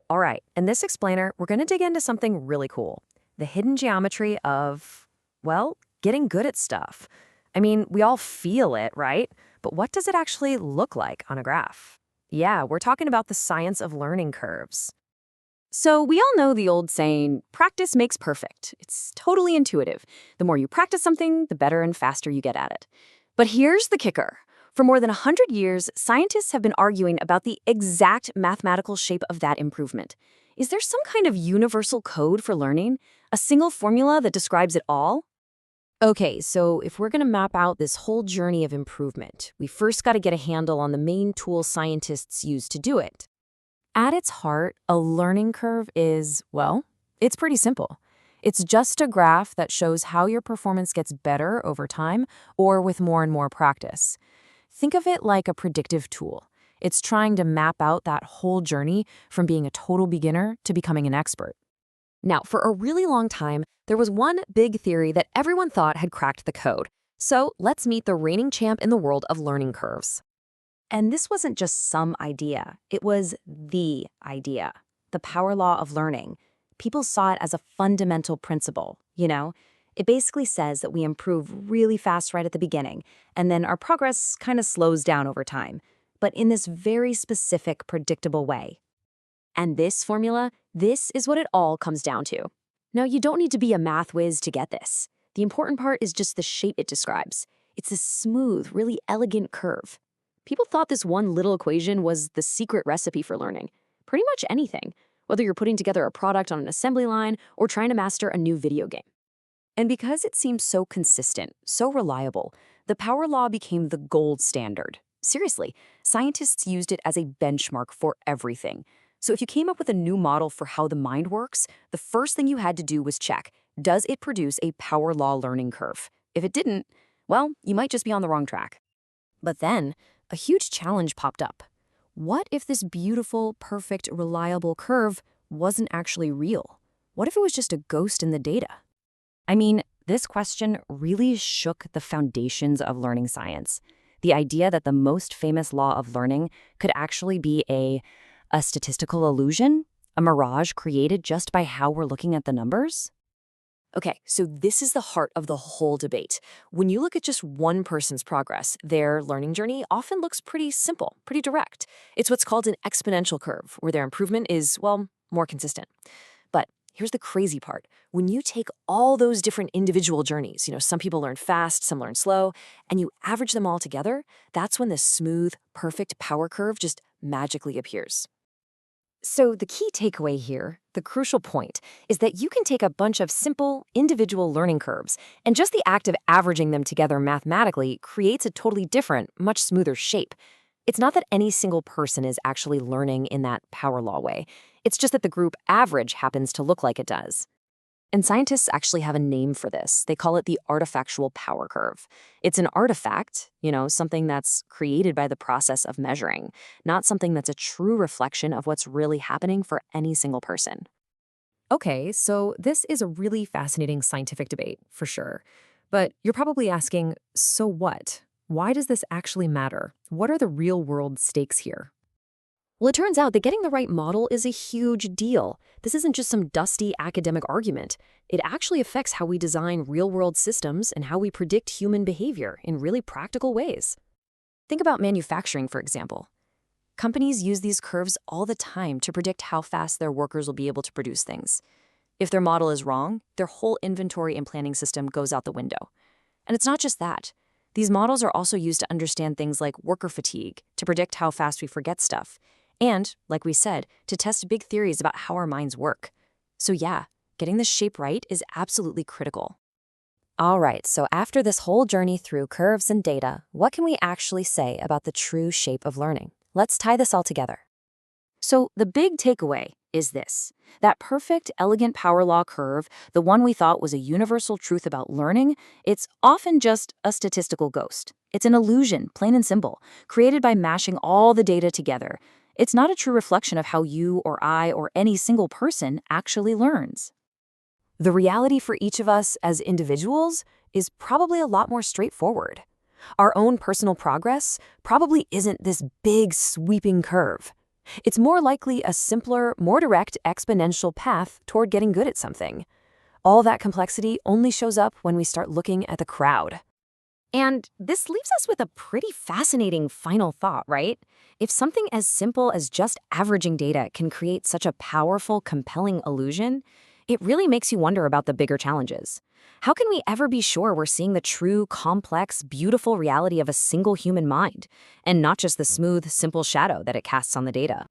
All right, in this explainer, we're going to dig into something really cool. The hidden geometry of, well, getting good at stuff. I mean, we all feel it, right? But what does it actually look like on a graph? Yeah, we're talking about the science of learning curves. So, we all know the old saying, practice makes perfect. It's totally intuitive. The more you practice something, the better and faster you get at it. But here's the kicker. For more than 100 years, scientists have been arguing about the exact mathematical shape of that improvement. Is there some kind of universal code for learning? A single formula that describes it all? Okay, so if we're going to map out this whole journey of improvement, we first got to get a handle on the main tools scientists use to do it. At its heart, a learning curve is, well, it's pretty simple. It's just a graph that shows how your performance gets better over time or with more and more practice. Think of it like a predictive tool. It's trying to map out that whole journey from being a total beginner to becoming an expert. Now, for a really long time, there was one big theory that everyone thought had cracked the code. So let's meet the reigning champ in the world of learning curves. And this wasn't just some idea, it was the idea, the power law of learning. People saw it as a fundamental principle, you know? It basically says that we improve really fast right at the beginning, and then our progress kind of slows down over time, but in this very specific, predictable way. And this formula, this is what it all comes down to. Now, you don't need to be a math whiz to get this. The important part is just the shape it describes. It's a smooth, really elegant curve. People thought this one little equation was the secret recipe for learning. Pretty much anything, whether you're putting together a product on an assembly line or trying to master a new video game. And because it seems so consistent, so reliable, the power law became the gold standard. Seriously, scientists used it as a benchmark for everything. So if you came up with a new model for how the mind works, the first thing you had to do was check, does it produce a power law learning curve? If it didn't, well, you might just be on the wrong track. But then, a huge challenge popped up. What if this beautiful, perfect, reliable curve wasn't actually real? What if it was just a ghost in the data? I mean, this question really shook the foundations of learning science. The idea that the most famous law of learning could actually be a statistical illusion, a mirage created just by how we're looking at the numbers? Okay, so this is the heart of the whole debate. When you look at just one person's progress, their learning journey often looks pretty simple, pretty direct. It's what's called an exponential curve, where their improvement is, well, more consistent. But here's the crazy part. When you take all those different individual journeys, some people learn fast, some learn slow, and you average them all together, that's when the smooth, perfect power curve just magically appears. So the key takeaway here, the crucial point, is that you can take a bunch of simple, individual learning curves, and just the act of averaging them together mathematically creates a totally different, much smoother shape. It's not that any single person is actually learning in that power law way. It's just that the group average happens to look like it does. And scientists actually have a name for this. They call it the artifactual power curve. It's an artifact, something that's created by the process of measuring, not something that's a true reflection of what's really happening for any single person. Okay, so this is a really fascinating scientific debate, for sure. But you're probably asking, so what? Why does this actually matter? What are the real-world stakes here? Well, it turns out that getting the right model is a huge deal. This isn't just some dusty academic argument. It actually affects how we design real-world systems and how we predict human behavior in really practical ways. Think about manufacturing, for example. Companies use these curves all the time to predict how fast their workers will be able to produce things. If their model is wrong, their whole inventory and planning system goes out the window. And it's not just that. These models are also used to understand things like worker fatigue, to predict how fast we forget stuff, and, like we said, to test big theories about how our minds work. So yeah, getting this shape right is absolutely critical. All right, so after this whole journey through curves and data, what can we actually say about the true shape of learning? Let's tie this all together. So the big takeaway is this. That perfect, elegant power law curve, the one we thought was a universal truth about learning, it's often just a statistical ghost. It's an illusion, plain and simple, created by mashing all the data together. It's not a true reflection of how you or I or any single person actually learns. The reality for each of us as individuals is probably a lot more straightforward. Our own personal progress probably isn't this big, sweeping curve. It's more likely a simpler, more direct exponential path toward getting good at something. All that complexity only shows up when we start looking at the crowd. And this leaves us with a pretty fascinating final thought, right? If something as simple as just averaging data can create such a powerful, compelling illusion, it really makes you wonder about the bigger challenges. How can we ever be sure we're seeing the true, complex, beautiful reality of a single human mind, and not just the smooth, simple shadow that it casts on the data?